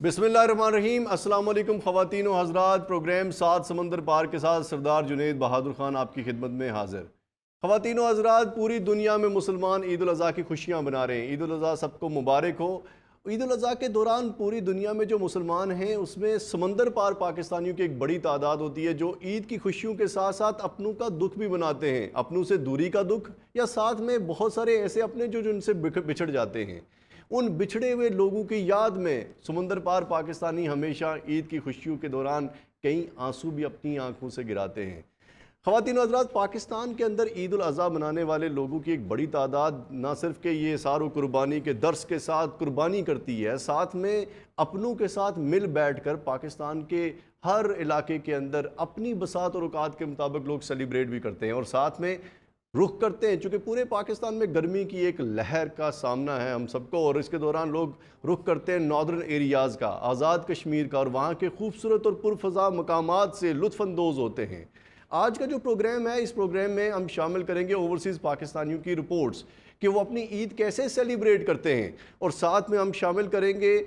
बिस्मिल्लाहिर्रहमानिर्रहीम। अस्सलाम वालेकुम ख़वातीन व हज़रात। प्रोग्राम सात समंदर पार के साथ सरदार जुनैद बहादुर खान आपकी खिदमत में हाजिर। ख़वातीन व हज़रात, पूरी दुनिया में मुसलमान ईद उल अज़हा की खुशियाँ मना रहे हैं। ईद उल अज़हा सबको मुबारक हो। ईद उल अज़हा के दौरान पूरी दुनिया में जो मुसलमान हैं उसमें समंदर पार पाकिस्तानियों की एक बड़ी तादाद होती है जो ईद की खुशियों के साथ साथ अपनों का दुख भी मनाते हैं। अपनों से दूरी का दुख, या साथ में बहुत सारे ऐसे अपने जो जिनसे बिछड़ जाते हैं। उन बिछड़े हुए लोगों की याद में समंदर पार पाकिस्तानी हमेशा ईद की खुशियों के दौरान कई आंसू भी अपनी आंखों से गिराते हैं। ख़वातीन हज़रात, पाकिस्तान के अंदर ईद उल अज़हा मनाने वाले लोगों की एक बड़ी तादाद न सिर्फ के ये सारो कुर्बानी के दर्स के साथ कुर्बानी करती है, साथ में अपनों के साथ मिल बैठ कर पाकिस्तान के हर इलाके के अंदर अपनी बसात और औकात के मुताबिक लोग सेलिब्रेट भी करते हैं और साथ में रुख करते हैं। चूँकि पूरे पाकिस्तान में गर्मी की एक लहर का सामना है हम सबको, और इसके दौरान लोग रुख करते हैं नॉर्दर्न एरियाज़ का, आज़ाद कश्मीर का, और वहाँ के खूबसूरत और पुरफ़ज़ा मकामात से लुत्फ़अंदोज़ होते हैं। आज का जो प्रोग्राम है, इस प्रोग्राम में हम शामिल करेंगे ओवरसीज़ पाकिस्तानियों की रिपोर्ट्स कि वो अपनी ईद कैसे सेलिब्रेट करते हैं, और साथ में हम शामिल करेंगे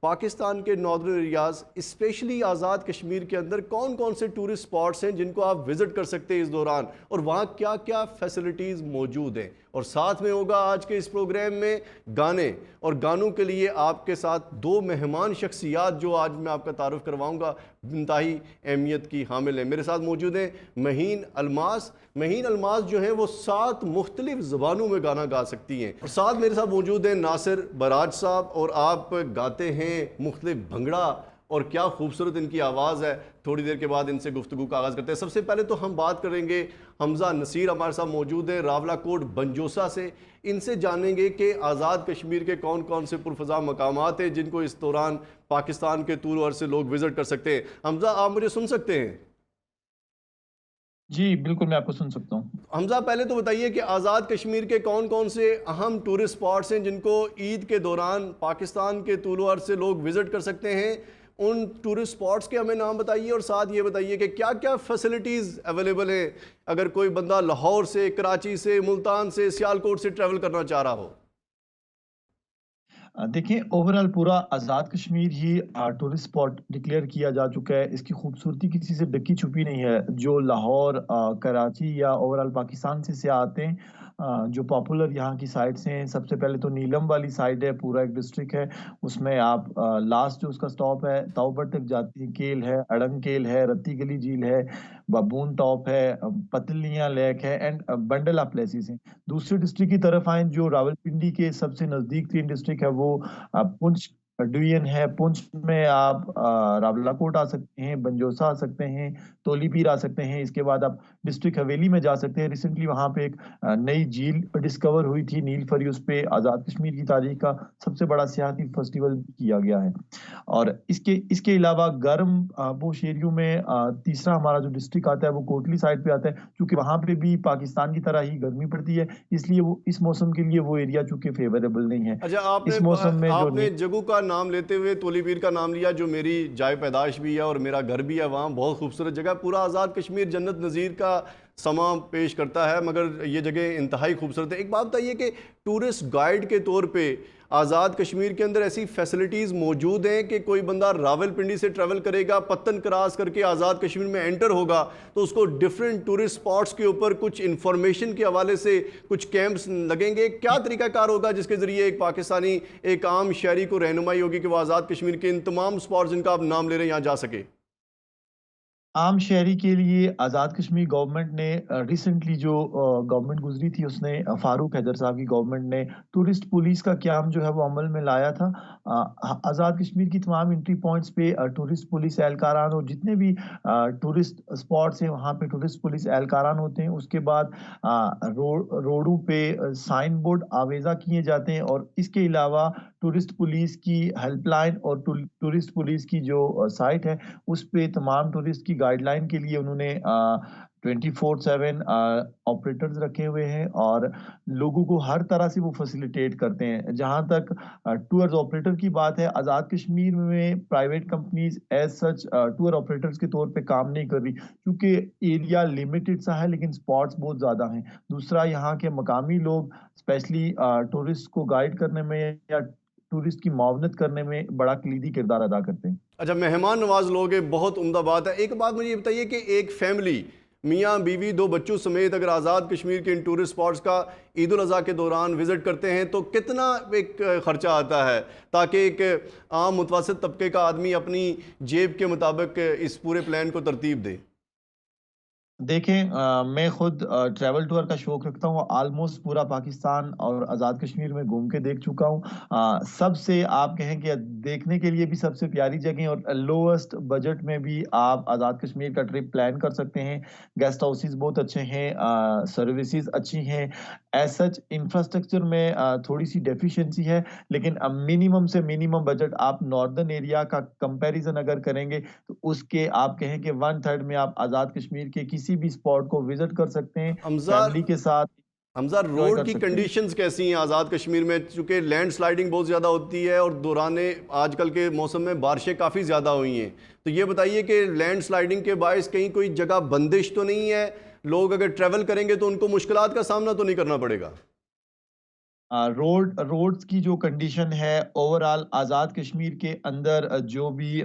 पाकिस्तान के northern areas, specially Azad Kashmir के अंदर कौन कौन से टूरिस्ट स्पॉट्स हैं जिनको आप विज़िट कर सकते हैं इस दौरान, और वहाँ क्या क्या फैसिलिटीज़ मौजूद हैं। और साथ में होगा आज के इस प्रोग्राम में गाने, और गानों के लिए आपके साथ दो मेहमान शख्सियात जो आज मैं आपका तारुफ करवाऊँगा इंतहाई अहमियत की हामिल है। मेरे साथ मौजूद हैं महीन अलमास। महीन अलमास जो हैं वो 7 मुख्तलिफ ज़बानों में गाना गा सकती हैं। और साथ मेरे साथ मौजूद हैं नासिर बराज साहब, और आप गाते हैं मुख्तलिफ भंगड़ा, और क्या खूबसूरत इनकी आवाज़ है। थोड़ी देर के बाद इनसे गुफ्तगू का आगाज़ करते हैं। सबसे पहले तो हम बात करेंगे हमज़ा नसीर, हमारे साथ मौजूद है रावलाकोट बंजोसा से। इनसे जानेंगे कि आज़ाद कश्मीर के कौन कौन से पुरफ़ज़ा मकामात हैं जिनको इस दौरान पाकिस्तान के तूल और से लोग विज़िट कर सकते हैं। हमज़ा, आप मुझे सुन सकते हैं? जी, बिल्कुल, मैं आपको सुन सकता हूँ। हमज़ा, पहले तो बताइए कि आज़ाद कश्मीर के कौन कौन से अहम टूरिस्ट स्पॉट्स हैं जिनको ईद के दौरान पाकिस्तान के तूल अर्ज़ से लोग विज़िट कर सकते हैं। उन टूरिस्ट स्पॉट्स के हमें नाम बताइए, और साथ ये बताइए कि क्या क्या फैसिलिटीज़ अवेलेबल हैं अगर कोई बंदा लाहौर से, कराची से, मुल्तान से, सियालकोट से ट्रैवल करना चाह रहा हो। देखिए, ओवरऑल पूरा आज़ाद कश्मीर ही टूरिस्ट स्पॉट डिक्लेयर किया जा चुका है। इसकी खूबसूरती किसी से ढकी-छुपी नहीं है। जो लाहौर, कराची या ओवरऑल पाकिस्तान से आते हैं, जो पॉपुलर यहाँ की साइट्स हैं, सबसे पहले तो नीलम वाली साइड है, पूरा एक डिस्ट्रिक्ट है। उसमें आप लास्ट जो उसका स्टॉप है, तौबड़ तक जाती है, केल है, अड़ंग केल है, रत्ती गली झील है, बाबून टॉप है, पतलियाँ लेक है एंड बंडल ऑफ प्लेसेस हैं। दूसरे डिस्ट्रिक्ट की तरफ आएँ, जो रावलपिंडी के सबसे नज़दीक 3 डिस्ट्रिक्ट है, वो पुंछ डिवीजन है। पुंछ में आप रावलाकोट आ सकते हैं, बंजोसा आ सकते हैं, तोलीपीर आ सकते हैं। इसके बाद आप डिस्ट्रिक्ट हवेली में जा सकते हैं। रिसेंटली वहाँ पे एक नई झील डिस्कवर हुई थी, नील फरी, उस पे आज़ाद कश्मीर की तारीख का सबसे बड़ा सियाहती फेस्टिवल किया गया है। और इसके इसके अलावा गर्म पोश एरियो में तीसरा हमारा जो डिस्ट्रिक्ट आता है वो कोटली साइड पे आता है, क्योंकि वहाँ पे भी पाकिस्तान की तरह ही गर्मी पड़ती है, इसलिए वो इस मौसम के लिए वो एरिया चूँकि फेवरेबल नहीं है। अच्छा, इस मौसम में जो आपने जगह का नाम लेते हुए तोलीपीर का नाम लिया, जो मेरी जाए पैदाश भी है और मेरा घर भी है वहाँ। बहुत खूबसूरत जगह, पूरा आज़ाद कश्मीर जन्नत नज़ीर का समा पेश करता है, मगर ये जगह इंतहाई खूबसूरत है। एक बात बताइए कि टूरिस्ट गाइड के तौर पे आज़ाद कश्मीर के अंदर ऐसी फैसिलिटीज़ मौजूद हैं कि कोई बंदा रावलपिंडी से ट्रैवल करेगा, पत्तन क्रॉस करके आज़ाद कश्मीर में एंटर होगा, तो उसको डिफरेंट टूरिस्ट स्पॉट्स के ऊपर कुछ इंफॉर्मेशन के हवाले से कुछ कैंप्स लगेंगे? क्या तरीकाकार होगा जिसके ज़रिए एक पाकिस्तानी, एक आम शहरी को रहनुमाई होगी कि वो आज़ाद कश्मीर के इन तमाम स्पॉट्स जिनका आप नाम ले रहे हैं यहाँ जा सके? आम शहरी के लिए आज़ाद कश्मीर गवर्नमेंट ने रिसेंटली जो गवर्नमेंट गुज़री थी, उसने फ़ारूक हैदर साहब की गवर्नमेंट ने टूरिस्ट पुलिस का क़याम जो है वो अमल में लाया था। आज़ाद कश्मीर की तमाम एंट्री पॉइंट्स पे टूरिस्ट पुलिस एहलकारान, और जितने भी टूरिस्ट स्पॉट्स हैं वहाँ पे टूरिस्ट पुलिस एहलकारान होते हैं। उसके बाद रोडों पे साइन बोर्ड आवेज़ा किए जाते हैं, और इसके अलावा टूरिस्ट पुलिस की हेल्पलाइन और टूरिस्ट पुलिस की जो साइट है, उस पे तमाम टूरिस्ट की गाइडलाइन के लिए उन्होंने 24/7 ऑपरेटर्स रखे हुए हैं, और लोगों को हर तरह से वो फैसिलिटेट करते हैं। जहाँ तक टूर ऑपरेटर की बात है, आज़ाद कश्मीर में private companies as such tour operators के तौर पे काम नहीं कर रही, क्योंकि एरिया लिमिटेड सा है, लेकिन स्पॉट्स बहुत ज़्यादा हैं। दूसरा, यहाँ के मकामी लोग स्पेशली टूरिस्ट को गाइड करने में या टूरिस्ट की मुआवनत करने में बड़ा कलीदी किरदार अदा करते हैं। अच्छा, मेहमान नवाज लोग हैं, बहुत उम्दा बात है। एक बात मुझे ये बताइए कि एक फैमिली मियाँ बीवी दो बच्चों समेत अगर आज़ाद कश्मीर के इन टूरिस्ट स्पॉट्स का ईद उल अज़हा के दौरान विज़िट करते हैं तो कितना एक ख़र्चा आता है, ताकि एक आम मुतवसत तबके का आदमी अपनी जेब के मुताबिक इस पूरे प्लान को तरतीब दे? देखें, मैं खुद ट्रैवल टूर का शौक रखता हूँ। ऑलमोस्ट पूरा पाकिस्तान और आज़ाद कश्मीर में घूम के देख चुका हूँ। सबसे आप कहें कि देखने के लिए भी सबसे प्यारी जगह और लोएस्ट बजट में भी आप आज़ाद कश्मीर का ट्रिप प्लान कर सकते हैं। गेस्ट हाउसेस बहुत अच्छे हैं, सर्विसेज अच्छी हैं। एज सच इंफ्रास्ट्रक्चर में थोड़ी सी डेफिशिएंसी है, लेकिन मिनिमम से मिनिमम बजट आप नॉर्दर्न एरिया का कंपैरिजन अगर करेंगे तो उसके आप कहें कि 1/3 में आप आज़ाद कश्मीर के किसी भी स्पॉट को विजिट कर सकते हैं, हमजा फैमिली के साथ हमजा एंजॉय रोड कर की सकते हैं। कंडीशंस कैसी हैं आज़ाद कश्मीर में? चूँकि लैंड स्लाइडिंग बहुत ज़्यादा होती है और दौरान आजकल के मौसम में बारिशें काफ़ी ज़्यादा हुई हैं, तो ये बताइए कि लैंड स्लाइडिंग के बायस कहीं कोई जगह बंदिश तो नहीं है? लोग अगर ट्रैवल करेंगे तो उनको मुश्किलात का सामना तो नहीं करना पड़ेगा? रोड्स की जो कंडीशन है ओवरऑल आज़ाद कश्मीर के अंदर, जो भी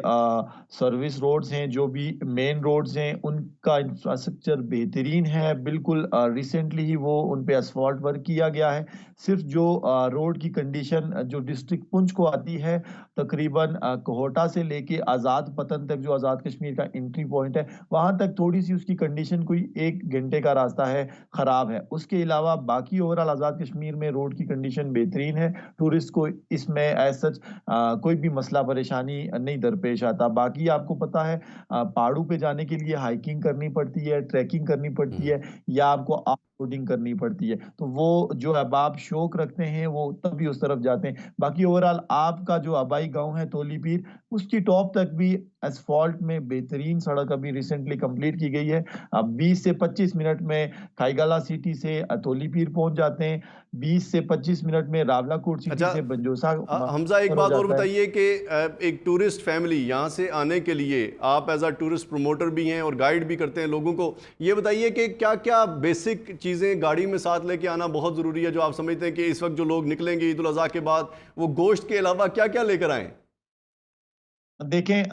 सर्विस रोड्स हैं, जो भी मेन रोड्स हैं, उनका इंफ्रास्ट्रक्चर बेहतरीन है। बिल्कुल रिसेंटली ही वो उन पे असफाल्ट वर्क किया गया है। सिर्फ जो रोड की कंडीशन जो डिस्ट्रिक्ट पुंछ को आती है, तकरीबन कोहोटा से लेके आज़ाद पतन तक जो आज़ाद कश्मीर का एंट्री पॉइंट है, वहाँ तक थोड़ी सी उसकी कंडीशन कोई 1 घंटे का रास्ता है, खराब है। उसके अलावा बाकी ओवरऑल आज़ाद कश्मीर में रोड की कंडीशन बेहतरीन है। टूरिस्ट को इसमें एज सच कोई भी मसला परेशानी नहीं दरपेश आता। बाकी आपको पता है, पहाड़ों पे जाने के लिए हाइकिंग करनी पड़ती है, ट्रैकिंग करनी पड़ती है, या आपको ऑफ रोडिंग करनी पड़ती है। तो वो जो अब आप शौक रखते हैं वो तभी उस तरफ जाते हैं। बाकी ओवरऑल आपका जो आबाई गाँव है तोली पीर, उसकी टॉप तक भी एसफॉल्ट में बेहतरीन सड़क अभी रिसेंटली कंप्लीट की गई है। अब 20 से 25 मिनट में खाईगाला सिटी से तोली पीर पहुंच जाते हैं। 20 से 25 मिनट में रावलाकोट सिटी अच्छा, से बंजोसा हमजा एक हो बात और जाता है। बताइए कि एक टूरिस्ट फैमिली यहाँ से आने के लिए आप एज अ टूरिस्ट प्रमोटर भी हैं और गाइड भी करते हैं लोगों को, ये बताइए कि क्या क्या बेसिक चीज़ें गाड़ी में साथ लेके आना बहुत ज़रूरी है, जो आप समझते हैं कि इस वक्त जो लोग निकलेंगे ईद उल अज़हा के बाद वो गोश्त के अलावा क्या क्या लेकर आएँ? देखें,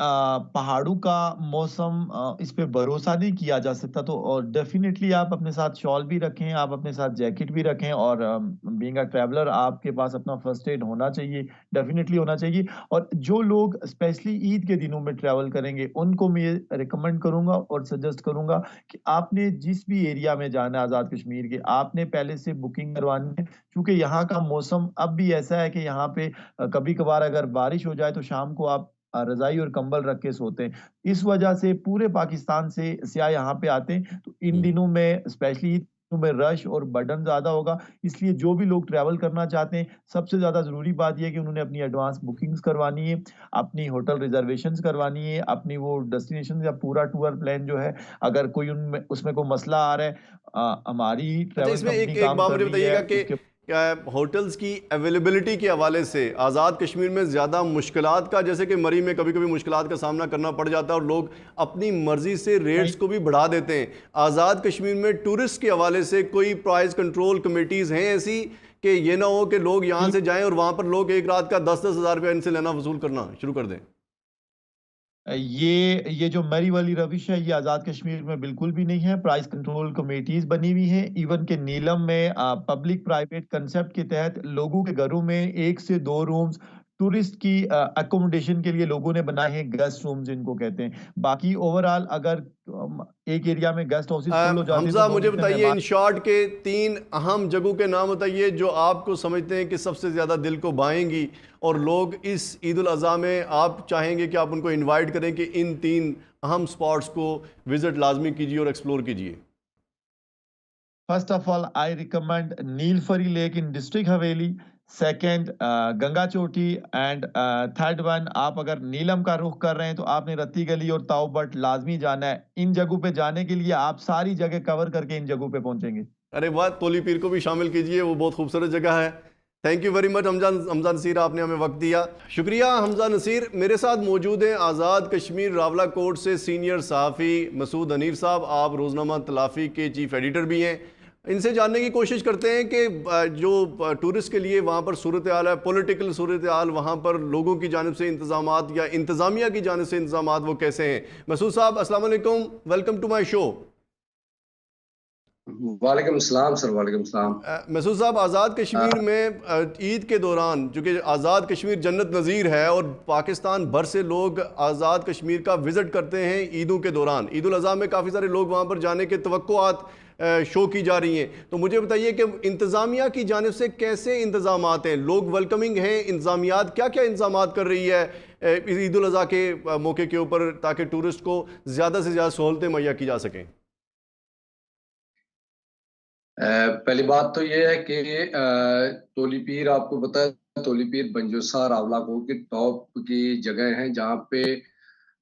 पहाड़ों का मौसम, इस पे भरोसा नहीं किया जा सकता, तो और डेफिनेटली आप अपने साथ शॉल भी रखें, आप अपने साथ जैकेट भी रखें, और बीइंग अ ट्रैवलर आपके पास अपना फर्स्ट एड होना चाहिए, डेफिनेटली होना चाहिए। और जो लोग स्पेशली ईद के दिनों में ट्रैवल करेंगे उनको मैं ये रिकमेंड करूंगा और सजेस्ट करूंगा कि आपने जिस भी एरिया में जाना है आज़ाद कश्मीर के, आपने पहले से बुकिंग करवानी है, क्योंकि यहाँ का मौसम अब भी ऐसा है कि यहाँ पे कभी कभार अगर बारिश हो जाए तो शाम को आप रज़ाई और कंबल रख के सोते हैं। इस वजह से पूरे पाकिस्तान से सियाह यहाँ पे आते हैं, तो इन हम्म। दिनों में स्पेशली में रश और बर्डन ज़्यादा होगा। इसलिए जो भी लोग ट्रैवल करना चाहते हैं, सबसे ज़्यादा ज़रूरी बात ये है कि उन्होंने अपनी एडवांस बुकिंग्स करवानी है, अपनी होटल रिज़र्वेशंस करवानी है, अपनी वो डेस्टिनेशन या पूरा टूर प्लान जो है, अगर कोई उनमें उसमें कोई मसला आ रहा है, हमारी अच्छा, ट्रैवल इसमें एक कंपनी एक काम बात कर मुझे रही है बताइएगा कि उसके। क्या होटल्स की अवेलेबिलिटी के हवाले से आज़ाद कश्मीर में ज़्यादा मुश्किलात का, जैसे कि मरी में कभी कभी मुश्किलात का सामना करना पड़ जाता है और लोग अपनी मर्जी से रेट्स को भी बढ़ा देते हैं, आज़ाद कश्मीर में टूरिस्ट के हवाले से कोई प्राइस कंट्रोल कमेटीज़ हैं ऐसी कि ये ना हो कि लोग यहाँ से जाएं और वहाँ पर लोग एक रात का 10-10 हज़ार रुपया इनसे लेना वसूल करना शुरू कर दें? ये जो मरी वाली रविश है, ये आज़ाद कश्मीर में बिल्कुल भी नहीं है। प्राइस कंट्रोल कमेटीज़ बनी हुई हैं। इवन के नीलम में पब्लिक प्राइवेट कंसेप्ट के तहत लोगों के घरों में 1 से 2 रूम्स टूरिस्ट की अकोमोडेशन के लिए लोगों ने बनाए हैं, गेस्ट रूम जिनको कहते हैं। बाकी ओवरऑल अगर एक एरिया में गेस्ट हाउसेस फुल हो जाते हैं तो हमजा, लोग मुझे इतने बताइए मेहमान। इन शॉर्ट के 3 अहम जगहों के नाम बताइए जो आपको समझते हैं कि सबसे ज़्यादा दिल को भाएंगी और लोग इस ईद उल अज़हा में आप चाहेंगे कि आप उनको इनवाइट करें कि इन 3 अहम स्पॉट्स को विजिट लाजमी कीजिए और एक्सप्लोर कीजिए। First of all I recommend Neelfari lake in district Haveli, second Ganga Choti, and third one आप अगर नीलम का रुख कर रहे हैं तो आपने रत्ती गली और ताऊ बट लाजमी जाना है। इन जगहों पे जाने के लिए आप सारी जगह कवर करके इन जगहों पे पहुंचेंगे। अरे वाह, तोली पीर को भी शामिल कीजिए, वो बहुत खूबसूरत जगह है। Thank you very much Hamza Naseer, आपने हमें वक्त दिया, शुक्रिया हमजा नसीर। मेरे साथ मौजूद हैं आज़ाद कश्मीर रावलाकोट से सीनियर सहाफ़ी मसूद हनीफ साहब, आप रोज़नामा तलाफ़ी के चीफ एडिटर भी हैं। इनसे जानने की कोशिश करते हैं कि जो टूरिस्ट के लिए वहाँ पर सूरत हाल है, पॉलिटिकल सूरत हाल, वहाँ पर लोगों की जानिब से इंतजामात या इंतज़ामिया की जानिब से इंतजामात वो कैसे हैं। मसूद साहब अस्सलाम वालेकुम, वेलकम टू माय शो। वालेकुम सलाम सर, वालेकुम सलाम। महसूस साहब, आज़ाद कश्मीर में ईद के दौरान, चूँकि आज़ाद कश्मीर जन्नत नज़ीर है और पाकिस्तान भर से लोग आज़ाद कश्मीर का विज़िट करते हैं ईदों के दौरान, ईद उल अज़हा में काफ़ी सारे लोग वहाँ पर जाने के तवक्कुआत शो की जा रही हैं। तो मुझे बताइए कि इंतज़ामिया की जानिब से कैसे इंतज़ामात हैं, लोग वेलकमिंग हैं, इंतज़ामियात क्या क्या इंतज़ामात कर रही है ईद उल अज़हा के मौके के ऊपर, ताकि टूरिस्ट को ज़्यादा से ज़्यादा सहूलतें मुहैया की जा सकें। पहली बात तो ये है कि तोली पीर, आपको पता है तोली पीर बंजोसा रावलाकोट की टॉप की जगह है जहाँ पे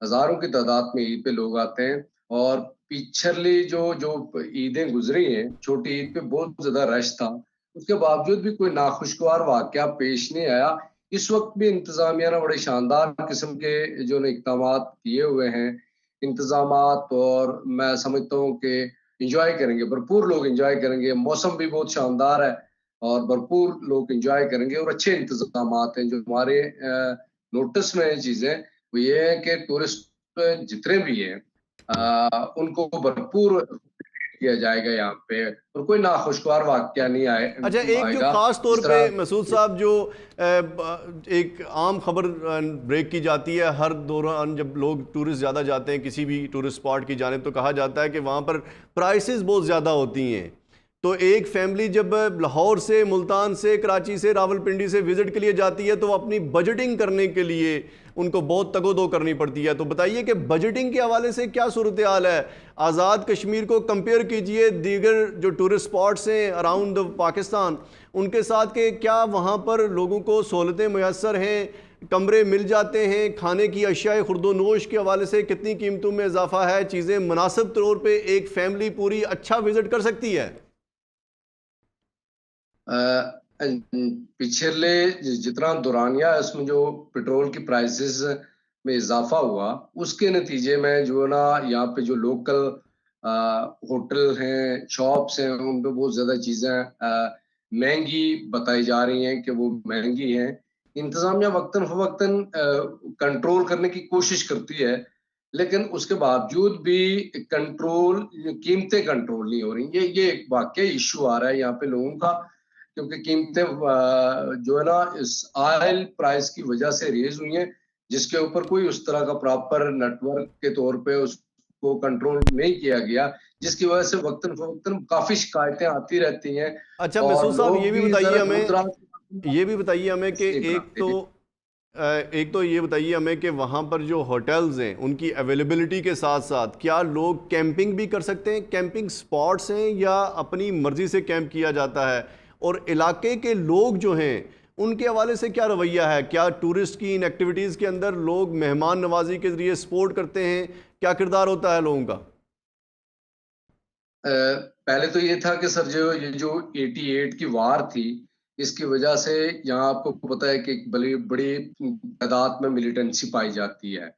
हजारों की तादाद में ईद पे लोग आते हैं। और पिछली जो जो ईदें गुजरी हैं, छोटी ईद पे बहुत ज्यादा रश था, उसके बावजूद भी कोई नाखुशगवार वाकया पेश नहीं आया। इस वक्त भी इंतजामिया ने बड़े शानदार किस्म के जो इकदाम किए हुए हैं, इंतजामात, और मैं समझता हूँ कि इंजॉय करेंगे, भरपूर लोग इंजॉय करेंगे। मौसम भी बहुत शानदार है और भरपूर लोग इंजॉय करेंगे, और अच्छे इंतजाम हैं। जो हमारे नोटिस में चीजें वो ये है कि टूरिस्ट जितने भी हैं उनको भरपूर किया जाएगा यहाँ पे, और कोई नाखुशगवार वाकया नहीं अच्छा, एक जो आएगा। ख़ास तौर जिस पे तरह मसूद साहब, जो एक आम खबर ब्रेक की जाती है हर दौरान जब लोग टूरिस्ट ज़्यादा जाते हैं किसी भी टूरिस्ट स्पॉट की जानिब, तो कहा जाता है कि वहाँ पर प्राइसेस बहुत ज़्यादा होती हैं। तो एक फैमिली जब लाहौर से, मुल्तान से, कराची से, रावलपिंडी से विज़िट के लिए जाती है तो वो अपनी बजटिंग करने के लिए उनको बहुत तगोदो करनी पड़ती है। तो बताइए कि बजटिंग के हवाले से क्या सूरत हाल है। आज़ाद कश्मीर को कंपेयर कीजिए दीगर जो टूरिस्ट स्पॉट्स हैं अराउंड पाकिस्तान, उनके साथ के क्या वहाँ पर लोगों को सहूलतें मैसर हैं, कमरे मिल जाते हैं, खाने की अशियाए खुर्दो नोश के हवाले से कितनी कीमतों में इजाफा है, चीज़ें मुनासिब तौर पर एक फैमिली पूरी अच्छा विज़िट कर सकती है। पिछले जितना दौरानिया है उसमें जो पेट्रोल की प्राइसेस में इजाफा हुआ, उसके नतीजे में जो है ना, यहाँ पे जो लोकल होटल हैं, शॉप्स हैं, उन पे बहुत ज्यादा चीजें महंगी बताई जा रही हैं कि वो महंगी हैं। इंतजामिया वक्तन फवक्तन कंट्रोल करने की कोशिश करती है, लेकिन उसके बावजूद भी कीमतें कंट्रोल नहीं हो रही। ये एक वाकई इशू आ रहा है यहाँ पे लोगों का, क्योंकि कीमतें जो है ना इस ऑयल प्राइस की वजह से रेज हुई हैं, जिसके ऊपर कोई उस तरह का प्रॉपर नेटवर्क के तौर पे उसको कंट्रोल नहीं किया गया, जिसकी वजह से वक्तन फवक्तन काफी शिकायतें आती रहती हैं। अच्छा और महसूस साहब, लोग भी जरा दूर दराज ये भी बताइए हमें कि बनाते हैं। एक तो ये बताइए हमें कि वहाँ पर जो होटल्स हैं उनकी अवेलेबिलिटी के साथ साथ क्या लोग कैंपिंग भी कर सकते हैं, कैंपिंग स्पॉट्स हैं या अपनी मर्जी से कैंप किया जाता है, और इलाके के लोग जो हैं उनके हवाले से क्या रवैया है, क्या टूरिस्ट की इन एक्टिविटीज़ के अंदर लोग मेहमान नवाजी के ज़रिए सपोर्ट करते हैं, क्या किरदार होता है लोगों का? पहले तो ये था कि सर ये जो 88 की वार थी, इसकी वजह से यहाँ आपको पता है कि एक बड़ी बड़ी तादाद में मिलिटेंसी पाई जाती है।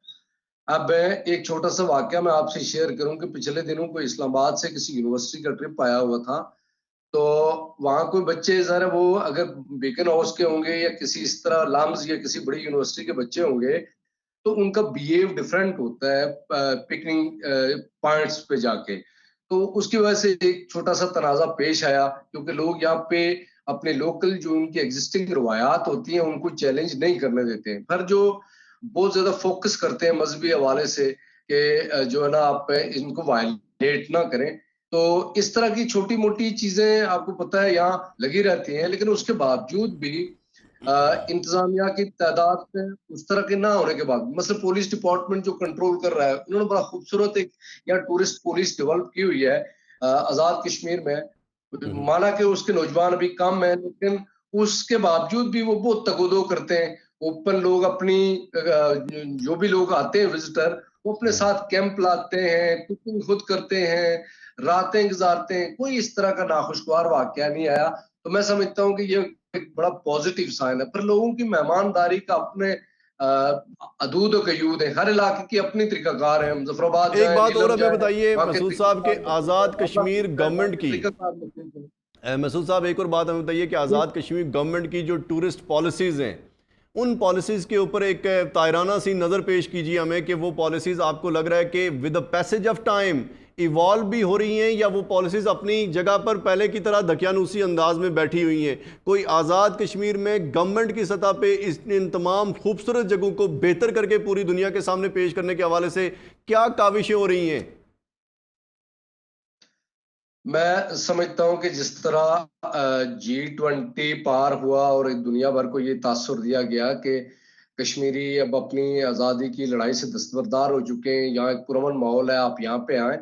अब एक छोटा सा वाकया मैं आपसे शेयर करूं कि पिछले दिनों को इस्लामाबाद से किसी यूनिवर्सिटी का ट्रिप आया हुआ था। तो वहाँ कोई बच्चे ज़रा वो अगर बेकन हाउस के होंगे या किसी इस तरह लाम्स या किसी बड़ी यूनिवर्सिटी के बच्चे होंगे, तो उनका बिहेव डिफरेंट होता है पिकनिक पॉइंट्स पे जाके। तो उसकी वजह से एक छोटा सा तनाज़ा पेश आया, क्योंकि लोग यहाँ पे अपने लोकल जो उनकी एग्जिस्टिंग रवायात होती हैं उनको चैलेंज नहीं करने देते हैं, पर जो बहुत ज्यादा फोकस करते हैं मजहबी हवाले से कि जो है ना आप इनको वायलेट ना करें। तो इस तरह की छोटी मोटी चीजें आपको पता है यहाँ लगी रहती हैं, लेकिन उसके बावजूद भी इंतजामिया की तादाद में उस तरह के ना होने के बाद, मतलब पुलिस डिपार्टमेंट जो कंट्रोल कर रहा है, उन्होंने बड़ा खूबसूरत एक यहाँ टूरिस्ट पुलिस डेवलप की हुई है आजाद कश्मीर में। माना कि उसके नौजवान अभी कम है, लेकिन उसके बावजूद भी वो बहुत तगोदो करते हैं। ओपन लोग अपनी जो भी लोग आते हैं विजिटर, वो अपने साथ कैंप लाते हैं, कुकिंग खुद करते हैं, रातें गुजारते हैं। कोई इस तरह का नाखुशगवार वाकया नहीं आया। तो मैं समझता हूँ कि ये एक बड़ा पॉजिटिव साइन है, पर लोगों की मेहमानदारी का अपने अदूद व कयूद है, हर इलाके की अपनी तरीकाकार है। मुजफ्फराबाद एक बात और हमें बताइए मसूद साहब के आज़ाद कश्मीर गवर्नमेंट की, मसूद साहब एक और बात हमें बताइए कि आज़ाद कश्मीर गवर्नमेंट की जो टूरिस्ट पॉलिसीज़ हैं, उन पॉलिसीज़ के ऊपर एक तायराना सी नज़र पेश कीजिए हमें कि वो पॉलिसीज़ आपको लग रहा है कि with the passage of time evolve भी हो रही हैं, या वो पॉलिसीज़ अपनी जगह पर पहले की तरह दकियानूसी अंदाज में बैठी हुई हैं। कोई आज़ाद कश्मीर में गवर्नमेंट की सतह पे इन तमाम खूबसूरत जगहों को बेहतर करके पूरी दुनिया के सामने पेश करने के हवाले से क्या काविशें हो रही हैं? मैं समझता हूं कि जिस तरह G20 पार हुआ और दुनिया भर को ये तासुर दिया गया कि कश्मीरी अब अपनी आज़ादी की लड़ाई से दस्तबरदार हो चुके हैं, यहाँ एक पुरअमन माहौल है, आप यहाँ पे आए।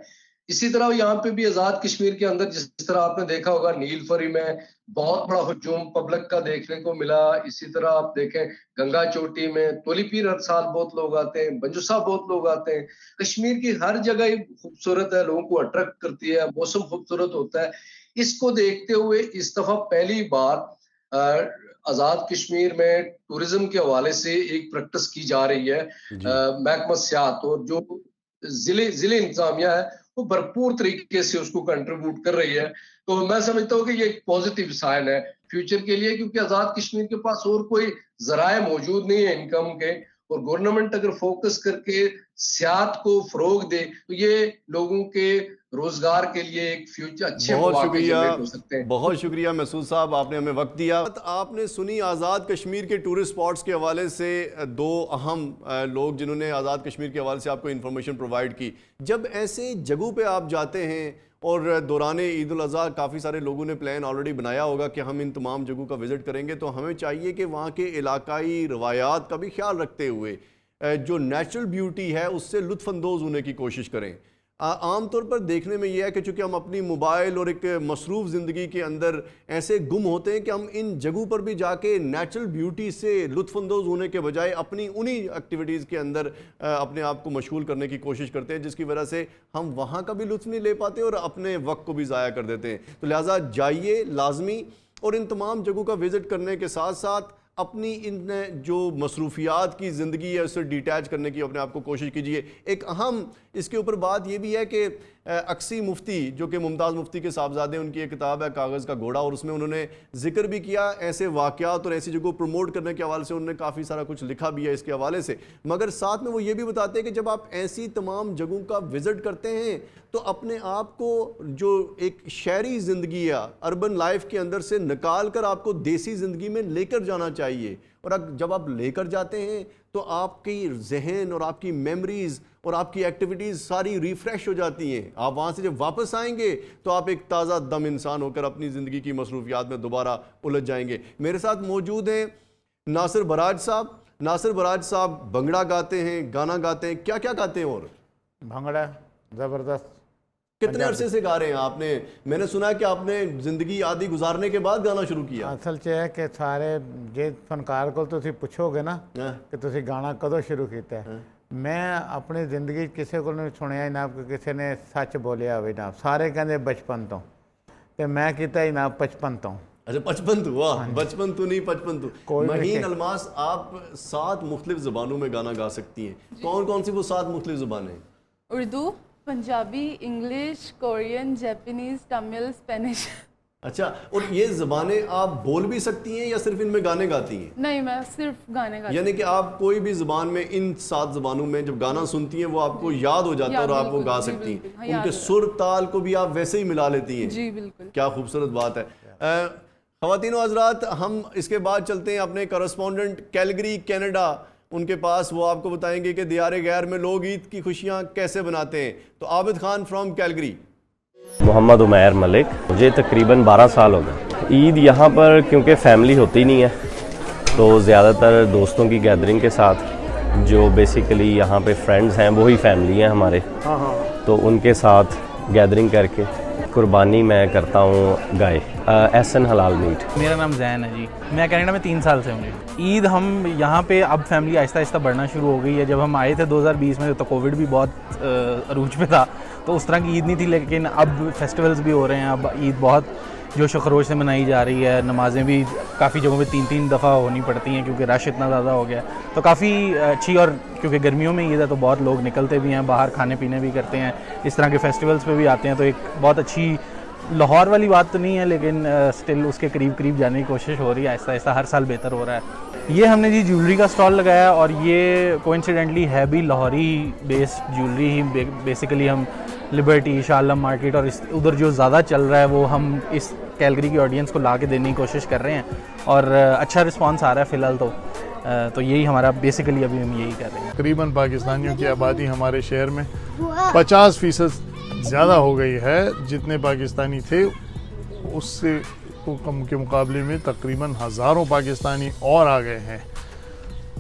इसी तरह यहाँ पे भी आज़ाद कश्मीर के अंदर जिस तरह आपने देखा होगा नीलफरी में बहुत बड़ा हुजूम पब्लिक का देखने को मिला। इसी तरह आप देखें गंगा चोटी में तोली पीर हर साल बहुत लोग आते हैं, मंजूसा बहुत लोग आते हैं। कश्मीर की हर जगह ही खूबसूरत है, लोगों को अट्रैक्ट करती है, मौसम खूबसूरत होता है। इसको देखते हुए इस दफा पहली बार आज़ाद कश्मीर में टूरिज्म के हवाले से एक प्रैक्टिस की जा रही है। महकमा सियाहत और जो जिले इंतजामिया है वो भरपूर तरीके से उसको कंट्रीब्यूट कर रही है। तो मैं समझता हूँ कि ये एक पॉजिटिव साइन है फ्यूचर के लिए, क्योंकि आज़ाद कश्मीर के पास और कोई जराए मौजूद नहीं है इनकम के, और गवर्नमेंट अगर फोकस करके सियाहत को फरोग दे तो ये लोगों के रोजगार के लिए एक फ्यूचर अच्छे मौके जनरेट हो सकते हैं। बहुत शुक्रिया मसूद साहब, आपने हमें वक्त दिया। आपने सुनी आज़ाद कश्मीर के टूरिस्ट स्पॉट्स के हवाले से दो अहम लोग जिन्होंने आज़ाद कश्मीर के हवाले से आपको इन्फॉर्मेशन प्रोवाइड की। जब ऐसे जगहों पे आप जाते हैं और दौरान ईद उल अज़हा काफ़ी सारे लोगों ने प्लान ऑलरेडी बनाया होगा कि हम इन तमाम जगहों का विज़िट करेंगे, तो हमें चाहिए कि वहाँ के इलाकाई रवायात का भी ख्याल रखते हुए जो नेचुरल ब्यूटी है उससे लुत्फ़अंदोज़ होने की कोशिश करें। आम तौर पर देखने में यह है कि चूँकि हम अपनी मोबाइल और एक मसरूफ़ ज़िंदगी के अंदर ऐसे गुम होते हैं कि हम इन जगहों पर भी जाके नेचुरल ब्यूटी से लुत्फ़अंदोज़ होने के बजाय अपनी उन्हीं एक्टिविटीज़ के अंदर अपने आप को मशगूल करने की कोशिश करते हैं, जिसकी वजह से हम वहाँ का भी लुत्फ़ नहीं ले पाते और अपने वक्त को भी ज़ाया कर देते हैं। तो लिहाजा जाइए लाजमी, और इन तमाम जगहों का विज़िट करने के साथ साथ अपनी इन जो मसरूफियात की ज़िंदगी है उससे डिटैच करने की अपने आप को कोशिश कीजिए। एक अहम इसके ऊपर बात ये भी है कि अक्सी मुफ्ती जो कि मुमताज़ मुफ्ती के साहबजादे, उनकी एक किताब है कागज़ का घोड़ा, और उसमें उन्होंने जिक्र भी किया ऐसे वाक़यात और ऐसी जगह को प्रमोट करने के हवाले से उन्होंने काफ़ी सारा कुछ लिखा भी है इसके हवाले से। मगर साथ में वो ये भी बताते हैं कि जब आप ऐसी तमाम जगहों का विज़िट करते हैं तो अपने आप को जो एक शहरी ज़िंदगी है अर्बन लाइफ के अंदर से निकाल कर आपको देसी ज़िंदगी में लेकर जाना चाहिए। और जब आप लेकर जाते हैं तो आपकी जहन और आपकी मेमोरीज़ और आपकी एक्टिविटीज़ सारी रिफ़्रेश हो जाती हैं। आप वहाँ से जब वापस आएंगे तो आप एक ताज़ा दम इंसान होकर अपनी ज़िंदगी की मसरूफियात में दोबारा उलझ जाएंगे। मेरे साथ मौजूद हैं नासिर बराज साहब। नासिर बराज साहब भंगड़ा गाते हैं, गाना गाते हैं, क्या क्या गाते हैं? और भंगड़ा ज़बरदस्त। कितने अरसे से गा रहे हैं आपने? मैंने सुना है कि आपने ज़िंदगी आदि गुजारने के बाद गाना शुरू किया। असल च है कि सारे जे फनकार को तुसी पुछोगे ना कि तुसी गाना कदों शुरू किया है, मैं अपनी जिंदगी किसी को नहीं सुनिया ही ना कि किसी ने सच बोलिया हो ना, सारे कहते बचपन तो मैं किया ही ना 55 तो। अच्छा 55 तो, वाह, बचपन तो नहीं 55 तो। महीन अलमास, आप 7 मुख्तलिफ ज़बानों में गाना गा सकती हैं। कौन कौन सी वो 7 मुख्तलिफ ज़बानें? Urdu, Punjabi, English, Korean, Japanese, Tamil, Spanish. अच्छा, और ये ज़बानें आप बोल भी सकती हैं या सिर्फ इनमें गाने गाती हैं? नहीं, मैं सिर्फ गाने गाती हूँ। यानी कि आप कोई भी ज़बान में इन 7 ज़बानों में जब गाना सुनती हैं वो आपको याद हो जाता है और आप वो गा सकती हैं। हाँ, उनके सुर ताल को भी आप वैसे ही मिला लेती हैं। जी बिल्कुल। क्या खूबसूरत बात है। ख़वातीन व हज़रात, हम इसके बाद चलते हैं अपने करस्पॉन्डेंट कैलगरी कनाडा उनके पास। वो आपको बताएंगे कि दियारे गैर में लोग ईद की खुशियाँ कैसे बनाते हैं। तो आबिद खान फ्रॉम कैलगरी। मोहम्मद उमैर मलिक, मुझे तकरीबन 12 साल हो गए। ईद यहाँ पर क्योंकि फैमिली होती नहीं है तो ज़्यादातर दोस्तों की गैदरिंग के साथ, जो बेसिकली यहाँ पे फ्रेंड्स हैं वही फैमिली हैं हमारे, तो उनके साथ गैदरिंग करके कुर्बानी मैं करता हूँ गाय, एहसन हलाल मीट। मेरा नाम जैन है जी, मैं कनाडा में 3 साल से हूँ। ईद हम यहाँ पे अब फैमिली आहिस्ता आहिस्ता बढ़ना शुरू हो गई है। जब हम आए थे 2020 में तो कोविड भी बहुत अरूज पे था, तो उस तरह की ईद नहीं थी, लेकिन अब फेस्टिवल्स भी हो रहे हैं। अब ईद बहुत जोश खरोश से मनाई जा रही है। नमाज़ें भी काफ़ी जगहों पे 3-3 दफ़ा होनी पड़ती हैं क्योंकि रश इतना ज़्यादा हो गया है। तो काफ़ी अच्छी, और क्योंकि गर्मियों में ईद है तो बहुत लोग निकलते भी हैं बाहर, खाने पीने भी करते हैं, इस तरह के फेस्टिवल्स पे भी आते हैं। तो एक बहुत अच्छी लाहौर वाली बात तो नहीं है, लेकिन स्टिल उसके करीब करीब जाने की कोशिश हो रही है। आहिस्ता आहिस्ता हर साल बेहतर हो रहा है। ये हमने जी ज्वेलरी का स्टॉल लगाया और ये कोइंसिडेंटली है भी लाहौरी बेस्ड ज्वेलरी ही। बेसिकली हम लिबर्टी, शाह आलम मार्केट और उधर जो ज़्यादा चल रहा है वो हम इस कैलगरी की ऑडियंस को ला के देने की कोशिश कर रहे हैं और अच्छा रिस्पांस आ रहा है फ़िलहाल तो यही हमारा बेसिकली अभी हम यही कर रहे हैं। तकरीबन पाकिस्तानियों की आबादी हमारे शहर में 50% ज़्यादा हो गई है। जितने पाकिस्तानी थे उससे को कम के मुकाबले में तकरीबन हज़ारों पाकिस्तानी और आ गए हैं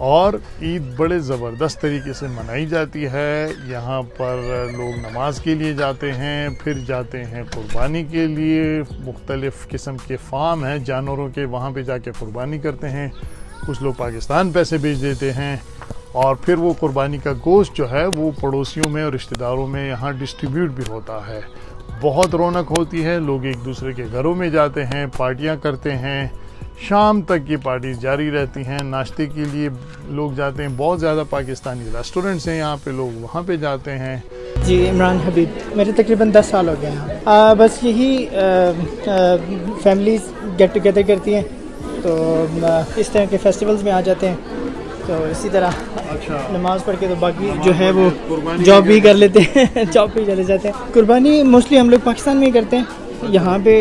और ईद बड़े ज़बरदस्त तरीके से मनाई जाती है। यहाँ पर लोग नमाज के लिए जाते हैं, फिर जाते हैं कुर्बानी के लिए। मुख्तलिफ़ किस्म के फार्म हैं जानवरों के, वहाँ पे जाके कुर्बानी करते हैं। कुछ लोग पाकिस्तान पैसे भेज देते हैं और फिर वो कुर्बानी का गोश्त जो है वो पड़ोसियों में और रिश्तेदारों में यहाँ डिस्ट्रीब्यूट भी होता है। बहुत रौनक होती है, लोग एक दूसरे के घरों में जाते हैं, पार्टियाँ करते हैं, शाम तक ये पार्टी जारी रहती हैं। नाश्ते के लिए लोग जाते हैं, बहुत ज़्यादा पाकिस्तानी रेस्टोरेंट्स हैं यहाँ पे, लोग वहाँ पे जाते हैं। जी, इमरान हबीब, मेरे तकरीबन 10 साल हो गए हैं। बस यही फैमिलीज गेट टुगेदर करती हैं तो इस तरह के फेस्टिवल्स में आ जाते हैं। तो इसी तरह नमाज पढ़ के तो बाकी जो है वो जॉब भी कर लेते हैं जॉब पे चले जाते हैं। कुर्बानी मोस्टली हम लोग पाकिस्तान में ही करते हैं, यहाँ पे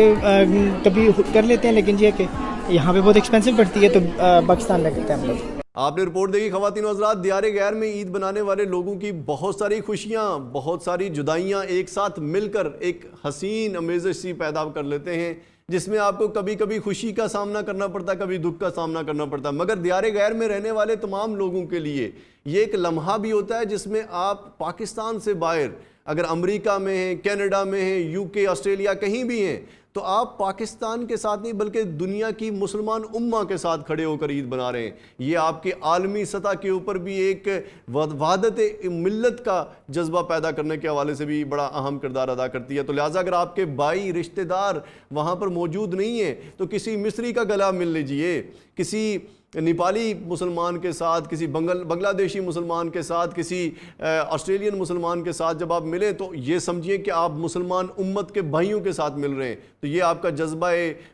कभी कर लेते हैं, लेकिन ये है कि यहाँ पे बहुत एक्सपेंसिव पड़ती है तो पाकिस्तान ले करते हैं हम लोग। आपने रिपोर्ट देखी ख़वातीन और हज़रात, दियारे गैर में ईद बनाने वाले लोगों की बहुत सारी खुशियाँ, बहुत सारी जुदाइयाँ एक साथ मिलकर एक हसीन अमेज़िश सी पैदा कर लेते हैं, जिसमें आपको कभी कभी खुशी का सामना करना पड़ता है, कभी दुख का सामना करना पड़ता है। मगर दियारे गैर में रहने वाले तमाम लोगों के लिए ये एक लम्हा भी होता है जिसमें आप पाकिस्तान से बाहर अगर अमेरिका में हैं, कनाडा में हैं, यूके, ऑस्ट्रेलिया कहीं भी हैं, तो आप पाकिस्तान के साथ नहीं बल्कि दुनिया की मुसलमान उम्मा के साथ खड़े होकर ईद बना रहे हैं। ये आपके आलमी सतह के ऊपर भी एक वहादत मिल्लत का जज्बा पैदा करने के हवाले से भी बड़ा अहम किरदार अदा करती है। तो लिहाजा अगर आपके भाई रिश्तेदार वहाँ पर मौजूद नहीं है तो किसी मिस्री का गला मिल लीजिए, किसी नेपाली मुसलमान के साथ, किसी बांग्लादेशी मुसलमान के साथ, किसी ऑस्ट्रेलियन मुसलमान के साथ जब आप मिले तो ये समझिए कि आप मुसलमान उम्मत के भाइयों के साथ मिल रहे हैं। तो ये आपका जज्बा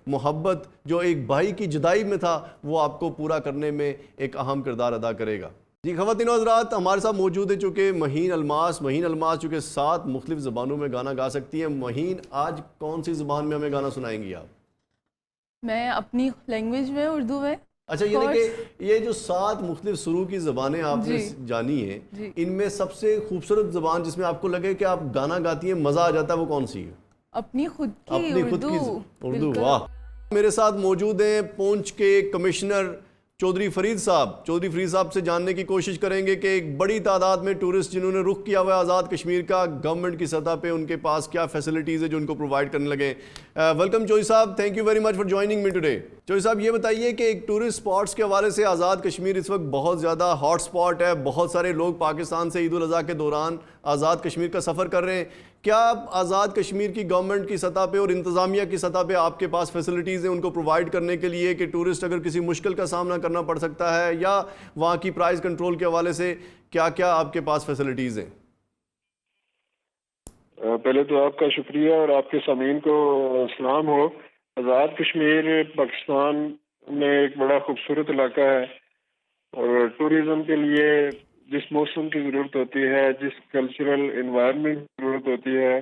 मोहब्बत जो एक भाई की जुदाई में था वो आपको पूरा करने में एक अहम किरदार अदा करेगा। जी ख़वातीन और हज़रात, हमारे साथ मौजूद है चूँकि महीन अलमास चूँकि 7 मुख्तलिफ़ ज़बानों में गाना गा सकती हैं। महीन, आज कौन सी ज़बान में हमें गाना सुनाएंगी आप? मैं अपनी लैंग्वेज में, उर्दू में। अच्छा, यानी कि ये जो 7 मुख्तलिफ शुरू की ज़बानें आपने जानी हैं, इनमें सबसे खूबसूरत ज़बान जिसमें आपको लगे कि आप गाना गाती हैं मज़ा आ जाता है, वो कौन सी है? अपनी खुद की उर्दू। वाह। मेरे साथ मौजूद हैं पुंछ के कमिश्नर चौधरी फरीद साहब। चौधरी फरीद साहब से जानने की कोशिश करेंगे कि एक बड़ी तादाद में टूरिस्ट जिन्होंने रुख किया हुआ है आज़ाद कश्मीर का, गवर्नमेंट की सतह पे उनके पास क्या फैसिलिटीज़ है जो उनको प्रोवाइड करने लगे। वेलकम चौधरी साहब, thank you very much for joining me today. Chaudhary साहब, ये बताइए कि एक टूरिस्ट स्पॉट्स के हवाले से आज़ाद कश्मीर इस वक्त बहुत ज़्यादा हॉट स्पॉट है। बहुत सारे लोग पाकिस्तान से ईद उल अज़हा के दौरान आज़ाद कश्मीर का सफ़र कर रहे हैं। क्या आज़ाद कश्मीर की गवर्नमेंट की सतह पे और इंतज़ामिया की सतह पे आपके पास फैसिलिटीज़ हैं उनको प्रोवाइड करने के लिए कि टूरिस्ट अगर किसी मुश्किल का सामना करना पड़ सकता है, या वहाँ की प्राइस कंट्रोल के हवाले से क्या क्या आपके पास फैसिलिटीज़ हैं? पहले तो आपका शुक्रिया और आपके सामीन को सलाम हो। आज़ाद कश्मीर पाकिस्तान में एक बड़ा खूबसूरत इलाका है और टूरिज़म के लिए जिस मौसम की ज़रूरत होती है, जिस कल्चरल इन्वायरमेंट की ज़रूरत होती है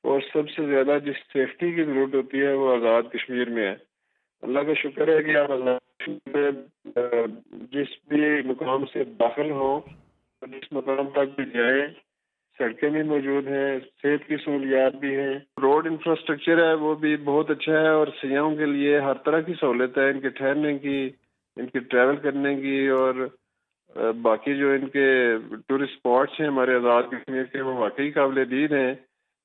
और सबसे ज़्यादा जिस सेफ्टी की ज़रूरत होती है वो आज़ाद कश्मीर में है। अल्लाह का शुक्र है कि आप आज़ाद कश्मीर में जिस भी मुकाम से दाखिल हों, जिस मुकाम तक भी जाएँ, सड़कें भी मौजूद हैं, सेहत की सहूलियात भी हैं, रोड इंफ्रास्ट्रक्चर है वो भी बहुत अच्छा है और सयाहों के लिए हर तरह की सहूलत है, इनके ठहरने की, इनके ट्रैवल करने की और बाकी जो इनके टूरिस्ट स्पॉट्स हैं हमारे आज़ाद कश्मीर के, वो वाकई काबिल दीद हैं।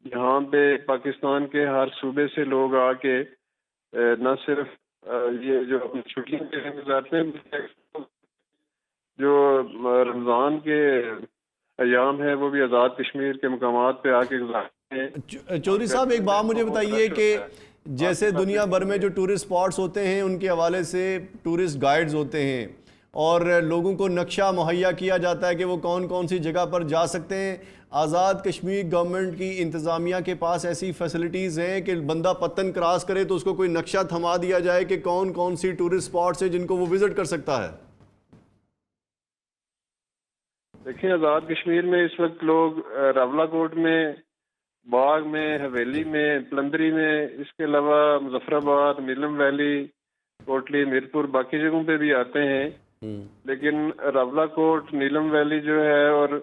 यहाँ पे पाकिस्तान के हर सूबे से लोग आके न सिर्फ ये जो अपनी छुट्टियाँ के लिए गुजारते हैं, जो रमज़ान के अयाम है वो भी आज़ाद कश्मीर के मकामात पे आके गुजारते हैं। चौधरी साहब, एक बात मुझे बताइए कि जैसे दुनिया भर में जो टूरिस्ट स्पॉट्स होते हैं उनके हवाले से टूरिस्ट गाइड्स होते हैं और लोगों को नक्शा मुहैया किया जाता है कि वो कौन कौन सी जगह पर जा सकते हैं। आज़ाद कश्मीर गवर्नमेंट की इंतज़ामिया के पास ऐसी फैसिलिटीज़ हैं कि बंदा पत्तन क्रॉस करे तो उसको कोई नक्शा थमा दिया जाए कि कौन कौन सी टूरिस्ट स्पॉट्स हैं जिनको वो विज़िट कर सकता है। देखिए, आज़ाद कश्मीर में इस वक्त लोग रावलाकोट में, बाग में, हवेली में, पलंदरी में, इसके अलावा मुजफ्फराबाद, नीलम वैली, कोटली, मीरपुर, बाकी जगहों पे भी आते हैं। लेकिन रावलाकोट, नीलम वैली जो है और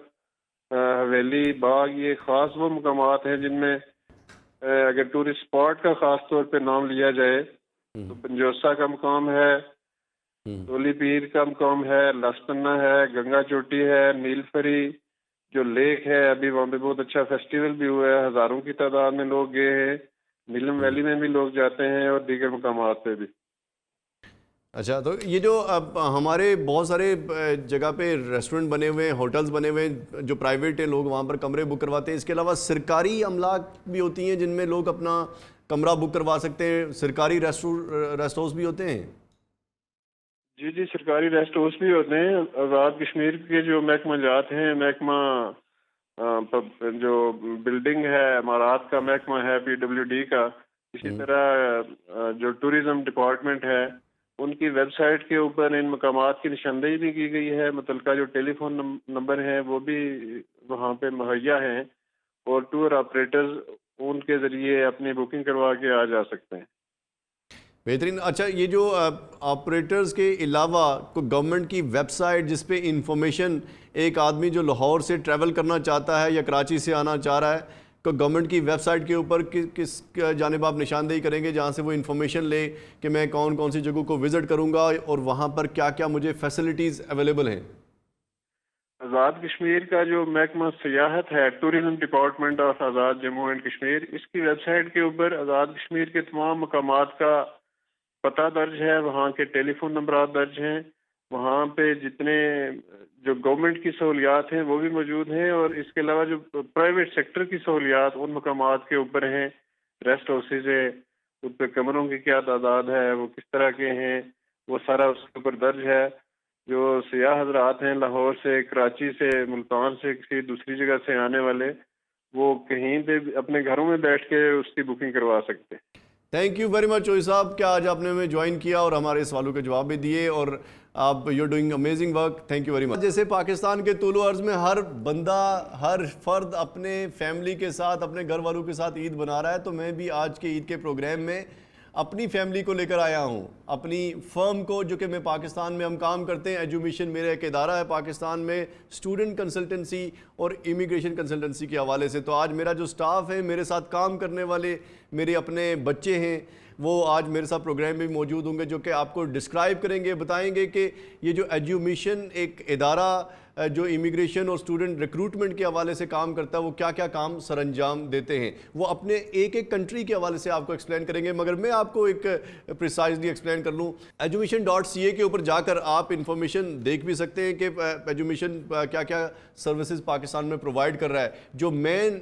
हवेली, बाग, ये ख़ास वो मकामात हैं जिनमें अगर टूरिस्ट स्पॉट का ख़ास तौर पे नाम लिया जाए तो पंजोसा का मकाम है, टोली पीर का मकाम है, लस्तन्ना है, गंगा चोटी है, नीलफरी जो लेक है, अभी वहाँ पे बहुत अच्छा फेस्टिवल भी हुआ है, हज़ारों की तादाद में लोग गए हैं। नीलम वैली में भी लोग जाते हैं और दीगर मकामात पे भी। अच्छा, तो ये जो अब हमारे बहुत सारे जगह पे रेस्टोरेंट बने हुए हैं, होटल्स बने हुए हैं जो प्राइवेट है, लोग वहाँ पर कमरे बुक करवाते हैं। इसके अलावा सरकारी अमलाक भी होती हैं जिनमें लोग अपना कमरा बुक करवा सकते हैं। सरकारी रेस्ट हाउस भी होते हैं। जी जी, सरकारी रेस्ट हाउस भी होते हैं। आज़ाद कश्मीर के जो महकमा जात हैं, महकमा जो बिल्डिंग है, इमारात का महकमा है, PWD का, इसी तरह जो टूरिज्म डिपार्टमेंट है उनकी वेबसाइट के ऊपर इन मकामात की निशानदेही भी की गई है। मुतलका जो टेलीफोन नंबर हैं वो भी वहाँ पे मुहैया हैं और टूर ऑपरेटर्स उनके ज़रिए अपनी बुकिंग करवा के आ जा सकते हैं। बेहतरीन। अच्छा, ये जो ऑपरेटर्स के अलावा कोई गवर्नमेंट की वेबसाइट जिस पे इंफॉर्मेशन, एक आदमी जो लाहौर से ट्रैवल करना चाहता है या कराची से आना चाह रहा है, तो गवर्नमेंट की वेबसाइट के ऊपर किस जानिब आप निशानदेही करेंगे जहाँ से वो इन्फॉर्मेशन ले कि मैं कौन कौन सी जगहों को विज़िट करूँगा और वहाँ पर क्या क्या मुझे फैसिलिटीज़ अवेलेबल हैं? आज़ाद कश्मीर का जो महकमा सियाहत है, tourism department of Azad Jammu and Kashmir, इसकी वेबसाइट के ऊपर आज़ाद कश्मीर के तमाम मकामात का पता दर्ज है, वहाँ के टेलीफोन नंबर दर्ज हैं, वहाँ पे जितने जो गवर्नमेंट की सहूलियात हैं वो भी मौजूद हैं और इसके अलावा जो प्राइवेट सेक्टर की सहूलियात उन मकामात के ऊपर हैं। रेस्ट हाउसेज है, उन पर कमरों की क्या तादाद है, वो किस तरह के हैं, वो सारा उसके ऊपर दर्ज है। जो सियाह हजरात हैं लाहौर से, कराची से, मुल्तान से, किसी दूसरी जगह से आने वाले, वो कहीं पे अपने घरों में बैठ के उसकी बुकिंग करवा सकते हैं। थैंक यू वेरी मच चोई साहब, क्या आज आपने हमें ज्वाइन किया और हमारे सवालों के जवाब भी दिए और आप you doing amazing work. Thank you very much. जैसे पाकिस्तान के तूलो अर्ज़ में हर बंदा, हर फर्द अपने फैमिली के साथ, अपने घर वालों के साथ ईद मना रहा है, तो मैं भी आज के ईद के प्रोग्राम में अपनी फैमिली को लेकर आया हूँ, अपनी फर्म को, जो कि मैं पाकिस्तान में हम काम करते हैं। एजुमिशन मेरा एक इदारा है पाकिस्तान में, स्टूडेंट कंसल्टेंसी और इमिग्रेशन कंसल्टेंसी के हवाले से। तो आज मेरा जो स्टाफ है, मेरे साथ काम करने वाले मेरे अपने बच्चे हैं, वो आज मेरे साथ प्रोग्राम में भी मौजूद होंगे, जो कि आपको डिस्क्राइब करेंगे, बताएंगे कि ये जो एजुमिशन एक इदारा जो इमिग्रेशन और स्टूडेंट रिक्रूटमेंट के हवाले से काम करता है, वो क्या क्या काम सरअंजाम देते हैं, वो अपने एक एक कंट्री के हवाले से आपको एक्सप्लेन करेंगे। मगर मैं आपको एक प्रिसाइजली एक्सप्लेन कर लूँ, edumission.ca के ऊपर जाकर आप इंफॉर्मेशन देख भी सकते हैं कि एजुमिशन क्या क्या सर्विसेज पाकिस्तान में प्रोवाइड कर रहा है। जो मेन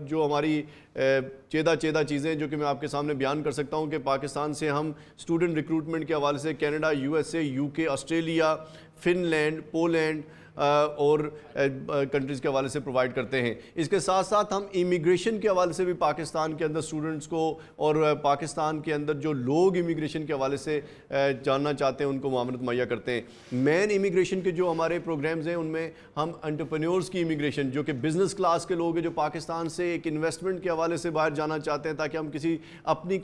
जो हमारी चेदा चीज़ें जो कि मैं आपके सामने बयान कर सकता हूँ कि पाकिस्तान से हम स्टूडेंट रिक्रूटमेंट के हवाले से Canada, USA, UK, Australia, Finland, Poland और कंट्रीज़ के हवाले से प्रोवाइड करते हैं। इसके साथ साथ हम इमिग्रेशन के हवाले से भी पाकिस्तान के अंदर स्टूडेंट्स को और पाकिस्तान के अंदर जो लोग इमिग्रेशन के हवाले से जानना चाहते हैं उनको मामलत मुहैया करते हैं। मेन इमिग्रेशन के जो हमारे प्रोग्राम्स हैं उनमें हम एंटरप्रेन्योर्स की इमिग्रेशन, जो कि बिज़नेस क्लास के लोग हैं, जो पाकिस्तान से एक इन्वेस्टमेंट के हवाले से बाहर जाना चाहते हैं ताकि हम किसी अपनी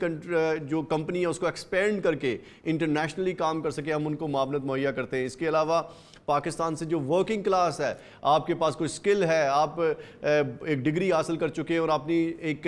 जो कंपनी है उसको एक्सपेंड करके इंटरनेशनली काम कर सके, हम उनको मामलत मुहैया करते हैं। इसके अलावा पाकिस्तान से जो वर्किंग क्लास है, आपके पास कोई स्किल है, आप एक डिग्री हासिल कर चुके हैं और अपनी एक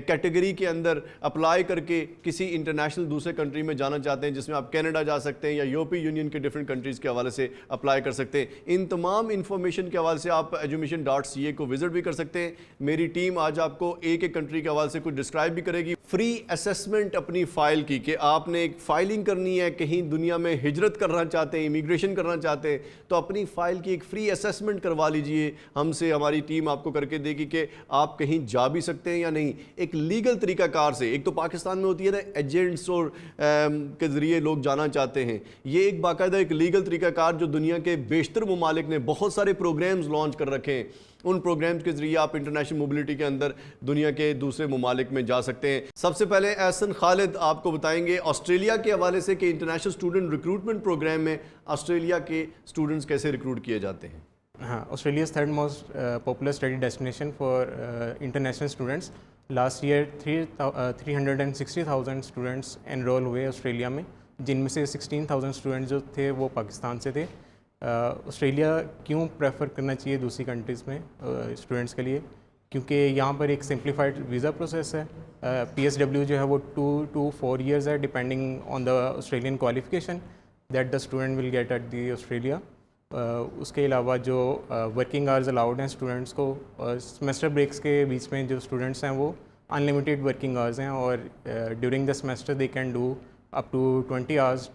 कैटेगरी के अंदर अप्लाई करके किसी इंटरनेशनल दूसरे कंट्री में जाना चाहते हैं, जिसमें आप कनाडा जा सकते हैं या यूरोपीय यूनियन के डिफरेंट कंट्रीज़ के हवाले से अप्लाई कर सकते हैं। इन तमाम इन्फॉर्मेशन के हवाले से आप edumission.ca को विज़िट भी कर सकते हैं। मेरी टीम आज आपको एक एक कंट्री के हवाले से कुछ डिस्क्राइब भी करेगी। फ्री असेसमेंट अपनी फ़ाइल की, कि आपने एक फ़ाइलिंग करनी है, कहीं दुनिया में हिजरत करना चाहते हैं, इमिग्रेशन करना चाहते हैं, तो अपनी फ़ाइल की एक फ्री असेसमेंट करवा लीजिए हमसे, हमारी टीम आपको करके देगी कि आप कहीं जा भी सकते हैं या नहीं, एक लीगल तरीक़ाकार से। एक तो पाकिस्तान में होती है ना एजेंट्स और के ज़रिए लोग जाना चाहते हैं, ये एक बाकायदा एक लीगल तरीक़ाकार जो दुनिया के बेशतर ममालिक ने बहुत सारे प्रोग्राम्स लॉन्च कर रखे हैं, उन प्रोग्राम्स के ज़रिए आप इंटरनेशनल मोबिलिटी के अंदर दुनिया के दूसरे ममालिक में जा सकते हैं। सबसे पहले एहसन खालिद आपको बताएंगे ऑस्ट्रेलिया के हवाले से कि इंटरनेशनल स्टूडेंट रिक्रूटमेंट प्रोग्राम में ऑस्ट्रेलिया के स्टूडेंट्स कैसे रिक्रूट किए जाते हैं। हाँ, Australia third most popular study destination for international students. Last year 360,000 students enrol हुए ऑस्ट्रेलिया में, जिनमें से 16,000 स्टूडेंट्स जो थे वो पाकिस्तान से थे। ऑस्ट्रेलिया क्यों प्रेफर करना चाहिए दूसरी कंट्रीज़ में स्टूडेंट्स के लिए? क्योंकि यहाँ पर एक सिंप्लीफाइड वीज़ा प्रोसेस है। PSW जो है वो 2 to 4 years है, depending on the Australian qualification that the student will get at the Australia. उसके अलावा जो वर्किंग आवर्स अलाउड हैं स्टूडेंट्स को, सेमेस्टर ब्रेक्स के बीच में जो स्टूडेंट्स हैं वो अनलिमिटेड वर्किंग आवर्स हैं, और during the semester they can do up to 20 hours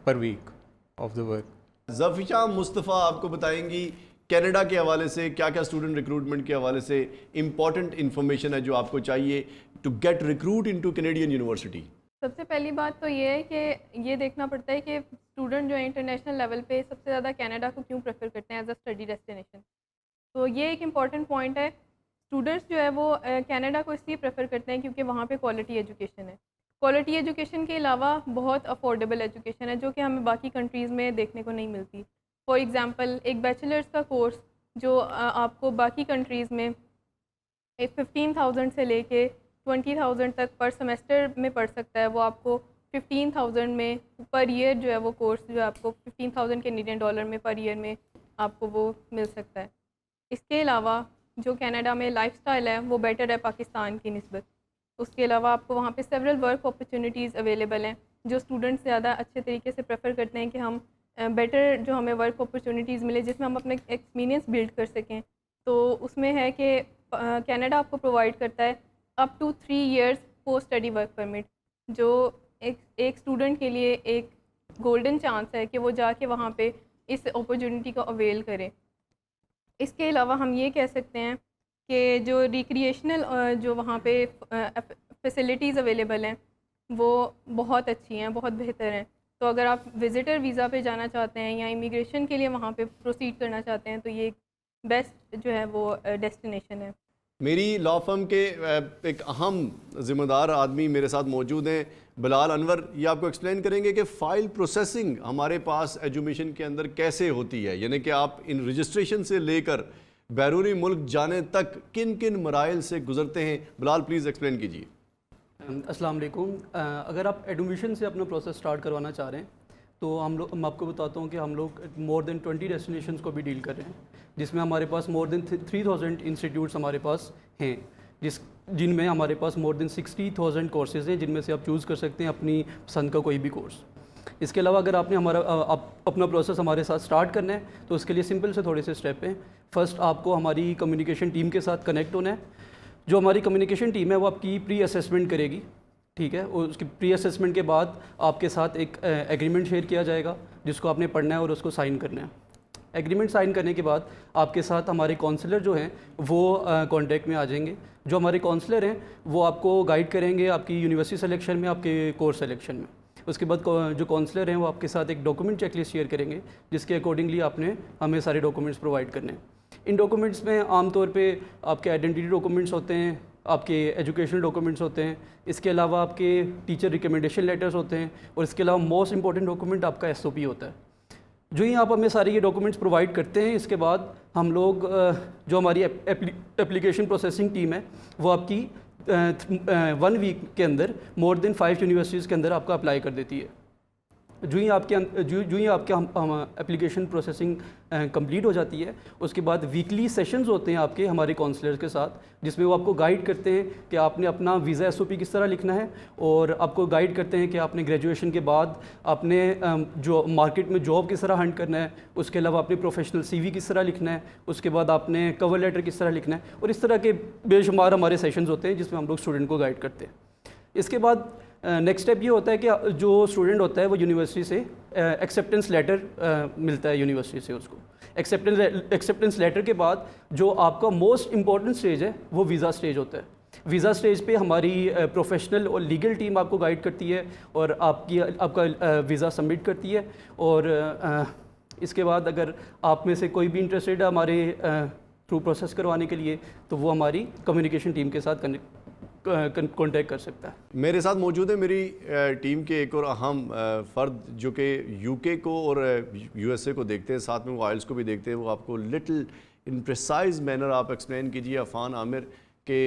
per week of the work. Zafia Mustafa आपको बताएंगी कनाडा के हवाले से क्या क्या स्टूडेंट रिक्रूटमेंट के हवाले से इंपॉर्टेंट इन्फॉर्मेशन है जो आपको चाहिए to get recruit into Canadian university. सबसे पहली बात तो ये है कि ये देखना पड़ता है कि स्टूडेंट जो है इंटरनेशनल लेवल पे सबसे ज़्यादा कनाडा को क्यों प्रेफर करते हैं एज अ स्टडी डेस्टिनेशन। तो ये एक इम्पॉर्टेंट पॉइंट है। स्टूडेंट्स जो है वो कनाडा को इसलिए प्रेफर करते हैं क्योंकि वहाँ पे क्वालिटी एजुकेशन है। क्वालिटी एजुकेशन के अलावा बहुत अफोर्डेबल एजुकेशन है जो कि हमें बाकी कंट्रीज़ में देखने को नहीं मिलती। फॉर एग्ज़ाम्पल एक बैचलर्स का कोर्स जो आपको बाकी कंट्रीज़ में 15,000 से लेके 20,000 तक पर सेमेस्टर में पढ़ सकता है, वो आपको 15,000 में पर ईयर जो है वो कोर्स जो है आपको 15,000 कैनेडियन डॉलर में पर ईयर में आपको वो मिल सकता है। इसके अलावा जो कनाडा में लाइफस्टाइल है वो बेटर है पाकिस्तान की निस्बत। उसके अलावा आपको वहाँ पे सेवरल वर्क अपॉर्चुनिटीज़ अवेलेबल हैं जो स्टूडेंट्स ज़्यादा अच्छे तरीके से प्रेफर करते हैं कि हम बेटर जो हमें वर्क अपॉर्चुनिटीज़ मिले जिसमें हम अपने एक्सपीरियंस बिल्ड कर सकें। तो उसमें है कि कनाडा आपको प्रोवाइड करता है up to 3 years post study work permit, जो एक स्टूडेंट के लिए एक गोल्डन चांस है कि वो जाके वहाँ पे इस अपॉर्चुनिटी को अवेल करें। इसके अलावा हम ये कह सकते हैं कि जो रिक्रिएशनल जो वहाँ पे फैसिलिटीज़ अवेलेबल हैं वो बहुत अच्छी हैं, बहुत बेहतर हैं। तो अगर आप विज़िटर वीज़ा पे जाना चाहते हैं या इमिग्रेशन के लिए वहाँ पे प्रोसीड करना चाहते हैं तो ये बेस्ट जो है वो डेस्टिनेशन है। मेरी लॉ फर्म के एक अहम ज़िम्मेदार आदमी मेरे साथ मौजूद हैं, बिलाल अनवर। ये आपको एक्सप्लेन करेंगे कि फ़ाइल प्रोसेसिंग हमारे पास एजुकेशन के अंदर कैसे होती है, यानी कि आप इन रजिस्ट्रेशन से लेकर बैरूनी मुल्क जाने तक किन किन मराइल से गुजरते हैं। बिलाल प्लीज़ एक्सप्लेन कीजिए। अस्सलाम वालेकुम। अगर आप एडमिशन से अपना प्रोसेस स्टार्ट करवाना चाह रहे हैं तो मैं आपको बताता हूँ कि हम लोग मोर देन 20 डेस्टिनेशंस को भी डील कर रहे हैं, जिसमें हमारे पास मोर देन 3,000 इंस्टीट्यूट्स हमारे पास हैं, जिनमें हमारे पास मोर देन 60,000 कोर्सेज़ हैं, जिनमें से आप चूज़ कर सकते हैं अपनी पसंद का कोई भी कोर्स। इसके अलावा अगर आपने अपना प्रोसेस हमारे साथ स्टार्ट करना है तो उसके लिए सिंपल से थोड़े से स्टेप हैं। फर्स्ट आपको हमारी कम्युनिकेशन टीम के साथ कनेक्ट होना है। जो हमारी कम्युनिकेशन टीम है वो आपकी प्री असेसमेंट करेगी, ठीक है। और उसकी प्री असेसमेंट के बाद आपके साथ एक एग्रीमेंट शेयर किया जाएगा जिसको आपने पढ़ना है और उसको साइन करना है। एग्रीमेंट साइन करने के बाद आपके साथ हमारे काउंसलर जो हैं वो कांटेक्ट में आ जाएंगे। जो हमारे काउंसलर हैं वो आपको गाइड करेंगे आपकी यूनिवर्सिटी सिलेक्शन में, आपके कोर्स सिलेक्शन में। उसके बाद जो काउंसलर हैं वो आपके साथ एक डॉक्यूमेंट चेकलिस्ट शेयर करेंगे जिसके अकॉर्डिंगली आपने हमें सारे डॉक्यूमेंट्स प्रोवाइड करने हैं। इन डॉक्यूमेंट्स में आमतौर पे आपके आइडेंटिटी डॉक्यूमेंट्स होते हैं, आपके एजुकेशनल डॉक्यूमेंट्स होते हैं, इसके अलावा आपके टीचर रिकमेंडेशन लेटर्स होते हैं, और इसके अलावा मोस्ट इंपॉर्टेंट डॉक्यूमेंट आपका SOP होता है। जो ही आप हमें सारे ये डॉक्यूमेंट्स प्रोवाइड करते हैं, इसके बाद हम लोग जो हमारी एप्लीकेशन प्रोसेसिंग टीम है वो आपकी 1 वीक के अंदर मोर देन 5 यूनिवर्सिटीज़ के अंदर आपका अप्लाई कर देती है। जो ही आपके एप्लीकेशन प्रोसेसिंग कंप्लीट हो जाती है, उसके बाद वीकली सेशंस होते हैं आपके हमारे काउंसलर्स के साथ, जिसमें वो आपको गाइड करते हैं कि आपने अपना वीज़ा SOP किस तरह लिखना है, और आपको गाइड करते हैं कि आपने ग्रेजुएशन के बाद आपने जो मार्केट में जॉब किस तरह हंट करना है, उसके अलावा आपने प्रोफेशनल CV किस तरह लिखना है, उसके बाद आपने कवर लेटर किस तरह लिखना है, और इस तरह के बेशुमार हमारे सेशंस होते हैं जिसमें हम लोग स्टूडेंट को गाइड करते हैं। इसके बाद नेक्स्ट स्टेप ये होता है कि जो स्टूडेंट होता है वो यूनिवर्सिटी से एक्सेप्टेंस लेटर मिलता है यूनिवर्सिटी से उसको। एक्सेप्टेंस लेटर के बाद जो आपका मोस्ट इम्पॉर्टेंट स्टेज है वो वीज़ा स्टेज होता है। वीज़ा स्टेज पे हमारी प्रोफेशनल और लीगल टीम आपको गाइड करती है और आपका वीज़ा सबमिट करती है। और इसके बाद अगर आप में से कोई भी इंटरेस्टेड है हमारे थ्रू प्रोसेस करवाने के लिए, तो वो हमारी कम्युनिकेशन टीम के साथ कांटेक्ट कर सकता है। मेरे साथ मौजूद है मेरी टीम के एक और अहम फ़र्द जो कि यूके को और यूएसए को देखते हैं, साथ में वो आइल्स को भी देखते हैं। वो आपको लिटिल इन प्रिसाइज मैनर आप एक्सप्लेन कीजिए अफान आमिर कि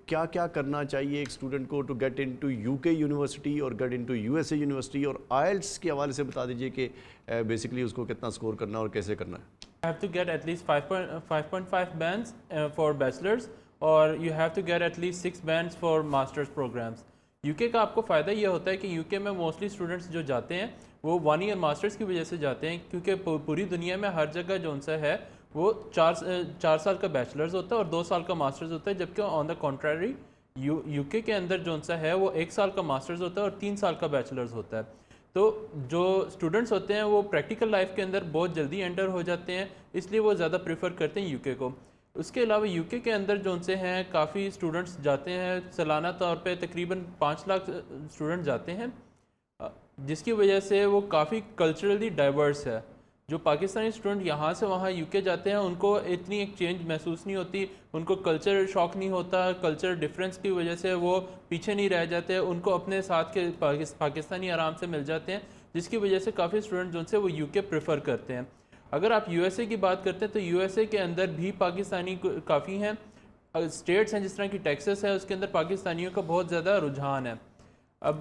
क्या क्या करना चाहिए एक स्टूडेंट को to get into UK university और गेट इनटू यूएसए यूनिवर्सिटी, और आइल्स के हवाले से बता दीजिए कि बेसिकली उसको कितना स्कोर करना और कैसे करना है। You have to get at least 5.5 bands for bachelor's और you have to get at least 6 bands for master's programs। UK का आपको फ़ायदा ये होता है कि यूके में मोस्टली स्टूडेंट्स जो जाते हैं वो 1 ईयर मास्टर्स की वजह से जाते हैं, क्योंकि पूरी दुनिया में हर जगह जो सा है वो 4 साल का बैचलर्स होता है और 2 साल का मास्टर्स होता है, जबकि ऑन द कॉन्ट्ररी यूके के अंदर जो सा है वो 1 साल का मास्टर्स होता है और 3 साल का बैचलर्स होता है। तो जो स्टूडेंट्स होते हैं वो प्रैक्टिकल लाइफ के अंदर बहुत जल्दी एंटर हो जाते हैं, इसलिए वो ज़्यादा प्रेफर करते हैं यूके को। उसके अलावा यूके के अंदर जो से हैं काफ़ी स्टूडेंट्स जाते हैं, सालाना तौर पे तकरीबन 5 लाख स्टूडेंट जाते हैं, जिसकी वजह से वो काफ़ी कल्चरली डाइवर्स है। जो पाकिस्तानी स्टूडेंट यहाँ से वहाँ यूके जाते हैं उनको इतनी एक चेंज महसूस नहीं होती, उनको कल्चर शॉक नहीं होता, कल्चर डिफरेंस की वजह से वो पीछे नहीं रह जाते, उनको अपने साथ के पाकिस्तानी आराम से मिल जाते हैं, जिसकी वजह से काफ़ी स्टूडेंट जो से वो यूके प्रेफर करते हैं। अगर आप यूएसए की बात करते हैं तो यूएसए के अंदर भी पाकिस्तानी काफ़ी हैं, स्टेट्स हैं जिस तरह की टेक्सास है उसके अंदर पाकिस्तानियों का बहुत ज़्यादा रुझान है। अब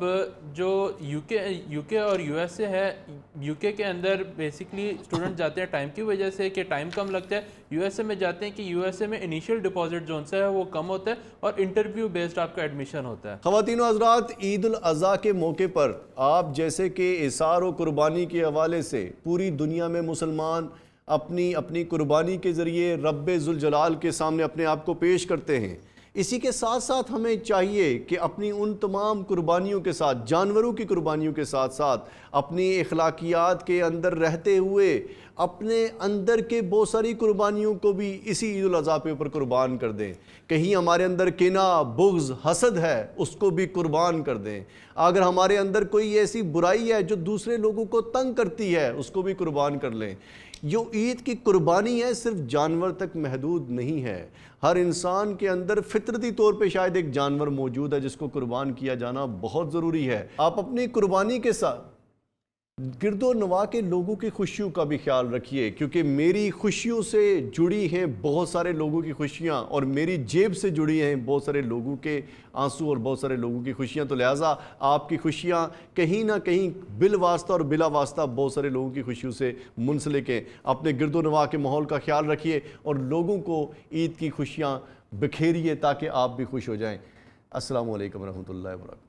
जो यूके और यूएसए है, यूके के अंदर बेसिकली स्टूडेंट जाते हैं टाइम की वजह से कि टाइम कम लगता है, यूएसए में जाते हैं कि यूएसए में इनिशियल डिपॉजिट जो है वो कम होता है और इंटरव्यू बेस्ड आपका एडमिशन होता है। ख़वातीन व हज़रात, ईद उल अज़हा के मौके पर आप जैसे कि इसार व कुर्बानी के हवाले से पूरी दुनिया में मुसलमान अपनी अपनी कुर्बानी के ज़रिए रब्बे ज़ुल जलाल के सामने अपने आप को पेश करते हैं। इसी के साथ साथ हमें चाहिए कि अपनी उन तमाम कुर्बानियों के साथ, जानवरों की कुर्बानियों के साथ साथ अपनी अखलाकियात के अंदर रहते हुए अपने अंदर के बहुत सारी कुर्बानियों को भी इसी ईद उल अज़हा पे ऊपर कुर्बान कर दें। कहीं हमारे अंदर किना, बुग़्ज़, हसद है, उसको भी कुर्बान कर दें। अगर हमारे अंदर कोई ऐसी बुराई है जो दूसरे लोगों को तंग करती है, उसको भी कुर्बान कर लें। जो ईद की कुर्बानी है सिर्फ जानवर तक महदूद नहीं है, हर इंसान के अंदर फितरती तौर पे शायद एक जानवर मौजूद है जिसको कुर्बान किया जाना बहुत ज़रूरी है। आप अपनी कुर्बानी के साथ गिरदो नवा के लोगों की खुशियों का भी ख्याल रखिए, क्योंकि मेरी खुशियों से जुड़ी हैं बहुत सारे लोगों की खुशियां और मेरी जेब से जुड़ी हैं बहुत सारे लोगों के आंसू और बहुत सारे लोगों की खुशियां। तो लिहाजा आपकी खुशियां कहीं ना कहीं बिल वास्ता और बिला वास्ता बहुत सारे लोगों की खुशियों से मुंसलिक हैं। अपने गिरदो नवा के माहौल का ख्याल रखिए और लोगों को ईद की खुशियाँ बिखेरिए ताकि आप भी खुश हो जाएँ। अस्सलामु अलैकुम रहमतुल्लाहि व बरकातहू।